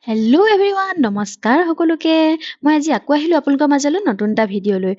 Hello' everyone নমস্কাৰ সকলোকে মই আজি আকৌ আহিলোঁ আপোনালোকৰ মাজলৈ নতুন এটা ভিডিঅ' লৈ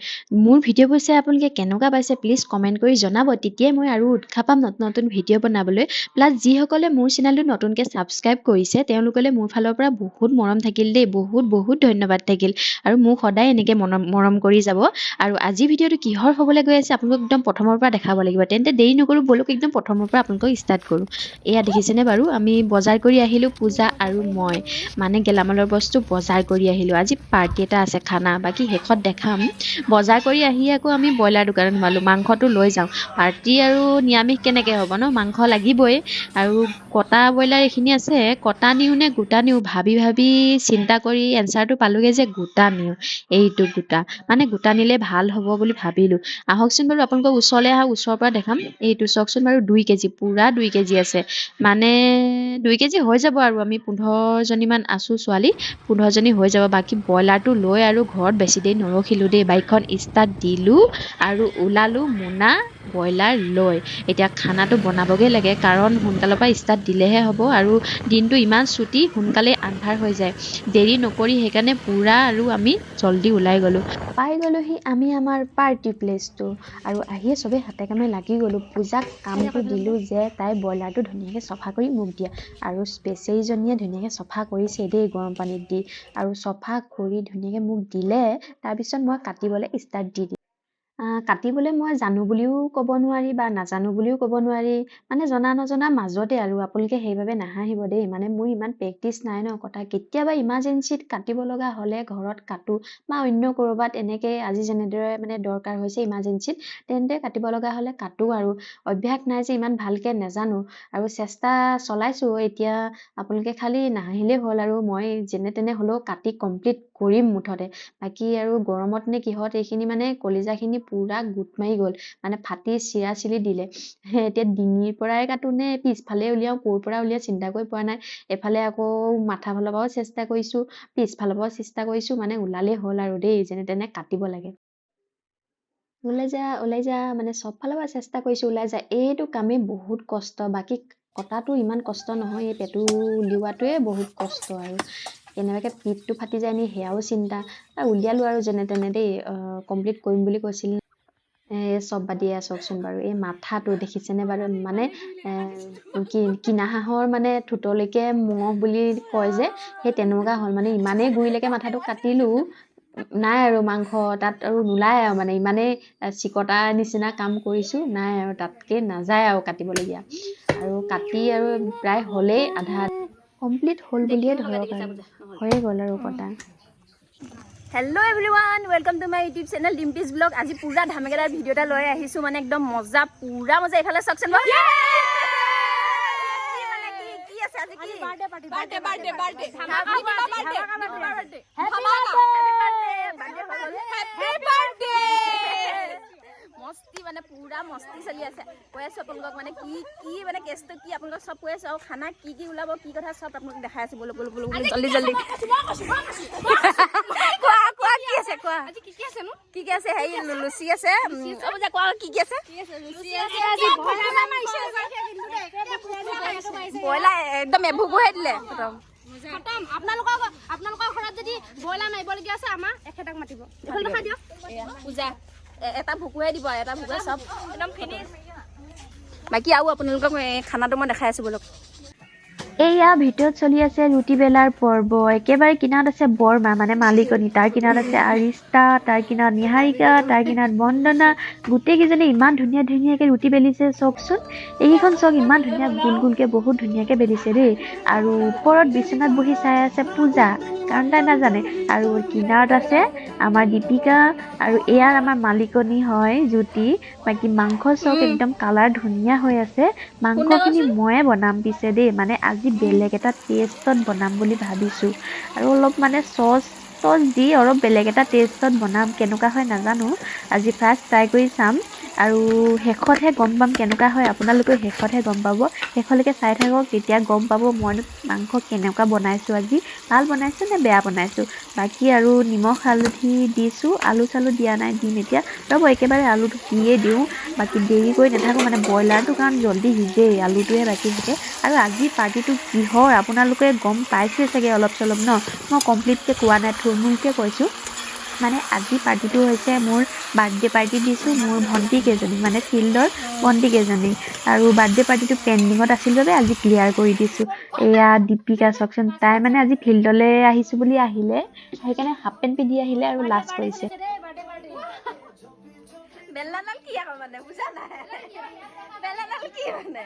মোৰ ভিডিঅ'বোৰ চাই আপোনালোকে কেনেকুৱা পাইছে প্লিজ কমেণ্ট কৰি জনাব তেতিয়াই মই আৰু উৎসাহ পাম নতুন নতুন ভিডিঅ' বনাবলৈ প্লাছ যিসকলে মোৰ চেনেলটো নতুনকৈ ছাবস্ক্ৰাইব কৰিছে তেওঁলোকলৈ মোৰ ফালৰ পৰা বহুত মৰম থাকিল দেই বহুত ধন্যবাদ থাকিল আৰু মোক সদায় এনেকৈ মৰম কৰি যাব আৰু আজি ভিডিঅ'টো কিহৰ হ'বলৈ গৈ আছে আপোনালোকক একদম প্ৰথমৰ পৰা দেখাব লাগিব তেন্তে দেৰি নকৰোঁ ব'লক একদম প্ৰথমৰ পৰা আপোনালোকক ষ্টাৰ্ট কৰোঁ এয়া দেখিছেনে বাৰু আমি বজাৰ কৰি আহিলোঁ পূজা আৰু মই মানে গেলামালৰ বস্তু বজাৰ কৰি আহিলোঁ আজি পাৰ্টি এটা আছে খানা বাকী শেষত দেখাম বজাৰ কৰি আহি আকৌ আমি ব্ৰইলাৰ দোকানত সোমালোঁ মাংসটো লৈ যাওঁ পাৰ্টি আৰু নিৰামিষ কেনেকৈ হ'ব ন মাংস লাগিবই আৰু কটা ব্ৰইলাৰ এইখিনি আছে কটা নিওঁ নে গোটা নিওঁ ভাবি চিন্তা কৰি এনচাৰটো পালোঁগৈ যে গোটা নিওঁ এইটো গোটা মানে গোটা নিলে ভাল হ'ব বুলি ভাবিলোঁ আহকচোন বাৰু আপোনালোকক ওচৰলৈ আহক ওচৰৰ পৰা দেখাম এইটো চাওকচোন বাৰু 2 কেজি পূৰা 2 কেজি আছে মানে 2 কেজি হৈ যাব আৰু আমি 15জনীমান আছোঁ ছোৱালী 15জনী হৈ যাব বাকী ব্ৰইলাৰটো লৈ আৰু ঘৰত বেছি দেৰি নৰখিলোঁ দেই বাইকখন ষ্টাৰ্ট দিলোঁ আৰু ওলালোঁ মোনা ব্ৰইলাৰ লৈ এতিয়া খানাটো বনাবগৈ লাগে কাৰণ সোনকালৰ পৰা ষ্টাৰ্ট দিলেহে হ'ব আৰু দিনটো ইমান ছুটি সোনকালে আন্ধাৰ হৈ যায় দেৰি নকৰি সেইকাৰণে পূৰা আৰু আমি জল্দি ওলাই গ'লোঁ পাই গ'লোহি আমি আমাৰ পাৰ্টি প্লেচটো আৰু আহিয়ে চবেই হাতে কামে লাগি গ'লোঁ পূজাক কামটো দিলোঁ যে তাই ব্ৰইলাৰটো ধুনীয়াকৈ চফা কৰি মোক দিয়ে আৰু বেচেৰীজনীয়ে ধুনীয়াকৈ চফা কৰিছে দেই গৰম পানীত দি আৰু চফা কৰি ধুনীয়াকৈ মোক দিলে তাৰপিছত মই কাটিবলৈ ষ্টাৰ্ট দি দিম কাটিবলৈ মই জানো বুলিও ক'ব নোৱাৰি বা নাজানো বুলিও ক'ব নোৱাৰি মানে জনা নজনা মাজতে আৰু আপোনালোকে সেইবাবে নাহাঁহিব দেই মানে মোৰ ইমান প্ৰেক্টিচ নাই ন কটা কেতিয়াবা ইমাৰ্জেঞ্চিত কাটিব লগা হ'লে ঘৰত কাটো বা অন্য ক'ৰবাত এনেকৈ আজি যেনেদৰে মানে দৰকাৰ হৈছে ইমাৰ্জেঞ্চিত তেন্তে কাটিব লগা হ'লে কাটো আৰু অভ্যাস নাই যে ইমান ভালকৈ নাজানো আৰু চেষ্টা চলাইছোঁ এতিয়া আপোনালোকে খালি নাহাঁহিলেই হ'ল আৰু মই যেনে তেনে হ'লেও কাটি কমপ্লিট কৰিম মুঠতে বাকী আৰু গৰমত নে কিহত এইখিনি মানে কলিজাখিনি পূৰা গোট মাৰি গ'ল মানে ফাটি চিৰা চিলি দিলে এতিয়া ডিঙিৰ পৰাই কাটো নে পিছফালে উলিয়াওঁ ক'ৰ পৰা উলিয়াওঁ চিন্তা কৰি পোৱা নাই এফালে আকৌ মাথা ফালৰ পৰাও চেষ্টা কৰিছোঁ পিছফালৰ পৰাও চেষ্টা কৰিছোঁ মানে ওলালেই হ'ল আৰু দেই যেনে তেনে কাটিব লাগে ওলাই যা মানে চব ফালৰ পৰা চেষ্টা কৰিছোঁ ওলাই যা এইটো কামেই বহুত কষ্ট বাকী কটাটো ইমান কষ্ট নহয় এই পেটু উলিওৱাটোৱে বহুত কষ্ট আৰু কেনেবাকৈ পিঠটো ফাটি যায় নি সেয়াও চিন্তা উলিয়ালোঁ আৰু যেনে তেনে দেই কমপ্লিট কৰিম বুলি কৈছিল চব বাদিয়ে চাওকচোন বাৰু এই মাথাটো দেখিছেনে বাৰু মানে কিনা হাঁহৰ মানে ঠোঁটলৈকে মঙহ বুলি কয় যে সেই তেনেকুৱা হ'ল মানে ইমানেই গুৰিলৈকে মাথাটো কাটিলোঁ নাই আৰু মাংস তাত আৰু নোলায় আৰু মানে ইমানেই চিকটা নিচিনা কাম কৰিছোঁ নাই আৰু তাতকৈ নাযায় আৰু কাটিবলগীয়া আৰু কাটি আৰু প্ৰায় হ'লেই আধা কমপ্লিট হ'ল বুলিয়ে ধৰক আৰু হৈয়ে গ'ল আৰু কটা hello' everyone welcome to my YouTube channel Dimpy's vlog আজি পূৰা ধামেকেদাৰ ভিডিঅ' এটা লৈ আহিছোঁ মানে একদম মজা পূৰা মজা এইফালে চাওকচোন মস্তি মানে পূৰা মস্তি চলি আছে কৈ আছোঁ আপোনালোকক মানে কি মানে কেছটো কি আপোনালোকক চব কৈ আছোঁ আৰু খানা কি ওলাব কি কথা চব আপোনালোক দেখাই আছোঁ বলো জল্দি কি আছে হেৰি লুচি আছে কোৱা কি আছে ব্ৰইলাৰ একদম এভুগুহে দিলে আপোনালোকৰ ঘৰত যদি ব্ৰইলাৰ মাৰিবলগীয়া আছে আমাৰ এখেতক মাতিব পূজা এটা ভুকুহে দিব এটা ভুকুৱে চব একদম ফিনিছ বাকী আৰু আপোনালোকক খানাটো মই দেখাই আছোঁ বলক এয়া ভিডিঅ'ত চলি আছে ৰুটি বেলাৰ পৰ্ব একেবাৰে কিনাৰত আছে বৰমা মানে মালিকনী তাৰ কিনাৰত আছে আৰিষ্টা তাৰ কিনাৰত নিহাৰিকা তাৰ কিনাৰত বন্দনা গোটেইকেইজনী ইমান ধুনীয়াকৈ ৰুটি বেলিছে চাওকচোন এইকেইখন চাওক ইমান ধুনীয়া গোলকৈ বহুত ধুনীয়াকৈ বেলিছে দেই আৰু ওপৰত বিচনাত বহি চাই আছে পূজা কাৰণ তাই নাজানে আৰু কিনাৰত আছে আমাৰ দীপিকা আৰু এয়াৰ আমাৰ মালিকনী হয় জ্যোতি বাকী মাংস চাওক একদম কালাৰ ধুনীয়া হৈ আছে মাংসখিনি ময়ে বনাম পিছে দেই মানে আজি বেলেগ এটা টেষ্টত বনাম বুলি ভাবিছোঁ আৰু অলপ মানে চচ দি অলপ বেলেগ এটা টেষ্টত বনাম কেনেকুৱা হয় নাজানো আজি ফাৰ্ষ্ট ট্ৰাই কৰি চাম আৰু শেষতহে গম পাম কেনেকুৱা হয়, আপোনালোকেও শেষতহে গম পাব। শেষলৈকে চাই থাকক, তেতিয়া গম পাব মইনো মাংস কেনেকুৱা বনাইছোঁ আজি, ভাল বনাইছোঁ নে বেয়া বনাইছোঁ। বাকী আৰু নিমখ হালধি দিছোঁ, আলু চালু দিয়া নাই, দিম এতিয়া। ৰ'ব একেবাৰে আলুটো দিয়ে দিওঁ, বাকী দেৰি কৰি নাথাকোঁ, মানে ব্ৰইলাৰটো কাৰণ জল্দি সিজেই, আলুটোহে বাকী থাকে। আৰু আজি পাৰ্টিটো কিহৰ আপোনালোকে গম পাইছে চাগে অলপ চলপ ন, মই কমপ্লিটকৈ কোৱা নাই, থুলমূলকৈ কৈছোঁ। মানে আজি পাৰ্টিটো হৈছে মোৰ বাৰ্থডে পাৰ্টি দিছোঁ মোৰ ভণ্টি কেইজনীক, মানে ফিল্ডৰ ভণ্টি কেইজনীক। আৰু বাৰ্থডে পাৰ্টিটো পেণ্ডিঙত আছিল বাবে আজি ক্লিয়াৰ কৰি দিছোঁ। এয়া দীপিকা চাওকচোন, তাই মানে আজি ফিল্ডলৈ আহিছোঁ বুলি আহিলে, সেইকাৰণে হাফ পেণ্ট পিন্ধি আহিলে আৰু লাজ কৰিছে। বেলনাডাল কি আকৌ মানে বুজা নাই, বেলনাডাল কি মানে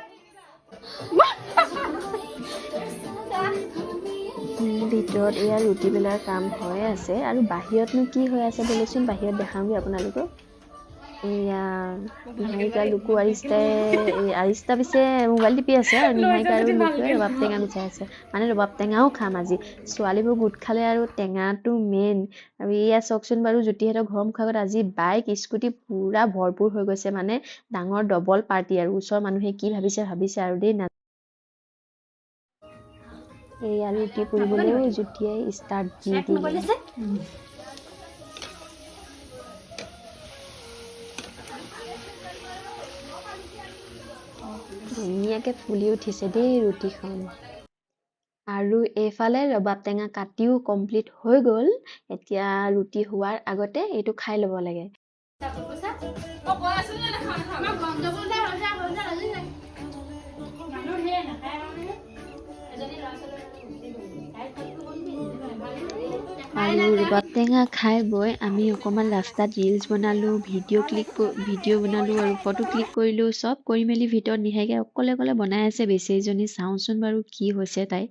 ভিতৰত এয়া ৰুটি বেলাৰ কাম হৈ আছে, আৰু বাহিৰতনো কি হৈ আছে বোলেচোন, বাহিৰত দেখাওঁগৈ আপোনালোকক। এয়া নিহাৰিকা লুকু আৰিষ্টা পিছে মোবাইল টিপি আছে, আৰু নিহাৰিকা আৰু লুকুৱে ৰবাব টেঙা গুচাই আছে। মানে ৰবাব টেঙাও খাম আজি, ছোৱালীবোৰ গোট খালে আৰু টেঙাটো মেইন। আৰু এয়া চাওকচোন বাৰু, জ্যোতিহঁতৰ ঘৰৰ মুখৰ আগত আজি বাইক স্কুটি পুৰা ভৰপূৰ হৈ গৈছে, মানে ডাঙৰ ডবল পাৰ্টি। আৰু ওচৰৰ মানুহে কি ভাবিছে আৰু দেই না। এয়া ৰুটি পুৰিবলৈও জ্যোতিয়ে ষ্টাৰ্ট দি দিলে। ধুনীয়াকৈ ফুলি উঠিছে দেই ৰুটিখন। আৰু এইফালে ৰবাব টেঙা কাটিও কমপ্লিট হৈ গ'ল। এতিয়া ৰুটি হোৱাৰ আগতে এইটো খাই ল'ব লাগে। আৰু ৰবাব টেঙা খাই বৈ আমি অকণমান ৰাস্তাত ৰিলচ বনালোঁ, ভিডিঅ' বনালোঁ আৰু ফটো ক্লিক কৰিলোঁ। চব কৰি মেলি ভিতৰত নিহাৰিকাই অকলে অকলে বনাই আছে বেচেৰীজনী। চাওঁচোন বাৰু কি হৈছে তাই।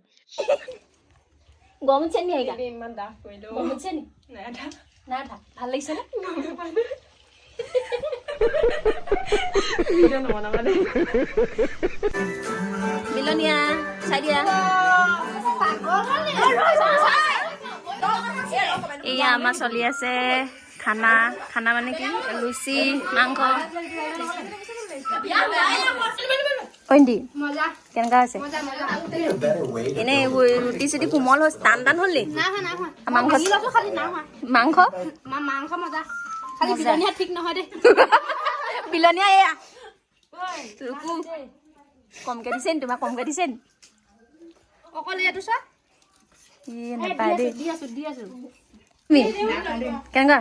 গম উঠিছে নি ইমান ডাঠ কৰিলো, গম উঠিছে নি নাই ভাল লাগিছে নে ভিডিঅ' নবনাবা দেই বিলনীয়া চাই দিয়া। এয়া আমাৰ চলি আছে খানা মানে কি লুচি মাংস। কেনেকা হৈছে এনেই ৰুটি চুটি কোমল হৈছে, টান হ'ল নি মাংস ঠিক নহয় দেই বিলনীয়া। এয়া কমকে দিছে নি, তোমাক কমকে দিছে নি অকলে এইটো চা নাপায় দেই। কেনেকা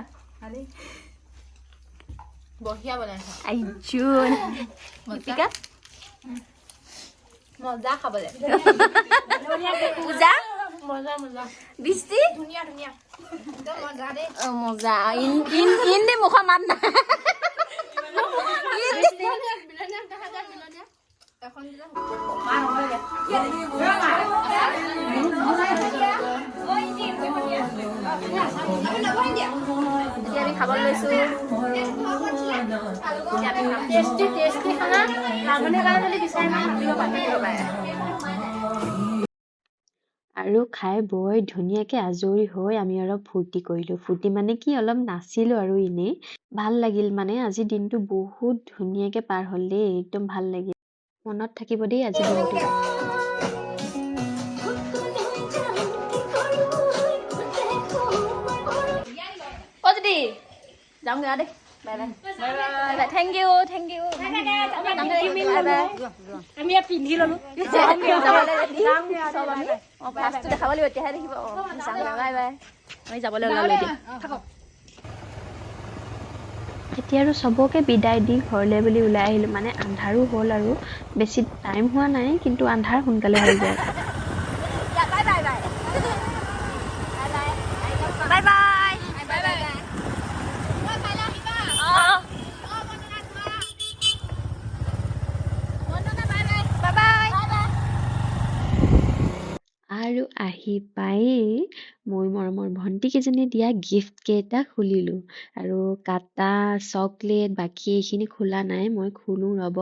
বঢ়িয়া বনাইছে আইজোন দীপিকা মজা খাবলৈ পূজা মজা বৃষ্টি ধুনীয়া মজা দেই মজা ইন দে মুখৰ মাত নাই আমি খাবলৈ লৈছো আৰু খাই বৈ ধুনীয়াকৈ আজৰি হৈ আমি অলপ ফূৰ্তি কৰিলোঁ। ফূৰ্তি মানে কি, অলপ নাচিলোঁ আৰু এনেই ভাল লাগিল। মানে আজিৰ দিনটো বহুত ধুনীয়াকৈ পাৰ হ'ল দেই, একদম ভাল লাগিল। মনত থাকিব দেই আজিৰ দিনটো। যাওঁগে দেই, বাই বাই থেংক ইউ আমি পিন্ধি ললো ফাৰ্ষ্টটো দেখাব লাগিব, এতিয়াহে দেখিব। বাই বাই আমি যাবলৈ ওলালো এতিয়া। এতিয়া আৰু চবকে বিদায় দি ঘৰলৈ বুলি ওলাই আহিলোঁ। মানে আন্ধাৰো হ'ল আৰু বেছি টাইম হোৱা নাই, কিন্তু আন্ধাৰ সোনকালে হৈ যায়। আৰু আহি পায়েই মোৰ মৰমৰ ভণ্টিকেইজনী দিয়া গিফ্ট কেইটা খুলিলোঁ আৰু কাটা চকলেট বাকী এইখিনি খোলা নাই মই খুলোঁ ৰ'ব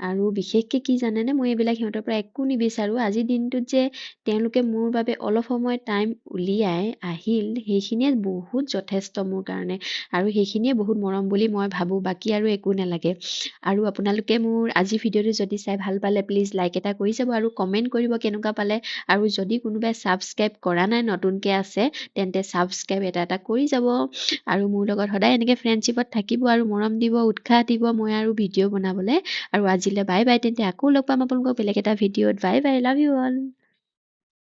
আৰু বিশেষকৈ কি জানেনে মই এইবিলাক সিহঁতৰ পৰা একো নিবিচাৰোঁ আজিৰ দিনটোত যে তেওঁলোকে মোৰ বাবে অলপ সময় টাইম উলিয়াই আহিল সেইখিনিয়ে বহুত যথেষ্ট মোৰ কাৰণে আৰু সেইখিনিয়ে বহুত মৰম বুলি মই ভাবোঁ বাকী আৰু একো নালাগে আৰু আপোনালোকে মোৰ আজি ভিডিঅ'টো যদি চাই ভাল পালে প্লিজ লাইক এটা কৰি যাব আৰু কমেণ্ট কৰিব কেনেকুৱা পালে আৰু যদি কোনোবাই ছাবস্ক্ৰাইব কৰা নাই নতুনকৈ আছে তেন্তে ছাবস্ক্ৰাইব এটা কৰি যাব আৰু মোৰ লগত সদায় এনেকৈ ফ্ৰেণ্ডশ্বিপত থাকিব আৰু মৰম দিব উৎসাহ দিব মই আৰু ভিডিঅ' বনাবলৈ আৰু আজিলৈ বাই বাই তেন্তে আকৌ লগ পাম আপোনালোকক বেলেগ এটা ভিডিঅ'ত bye bye love you all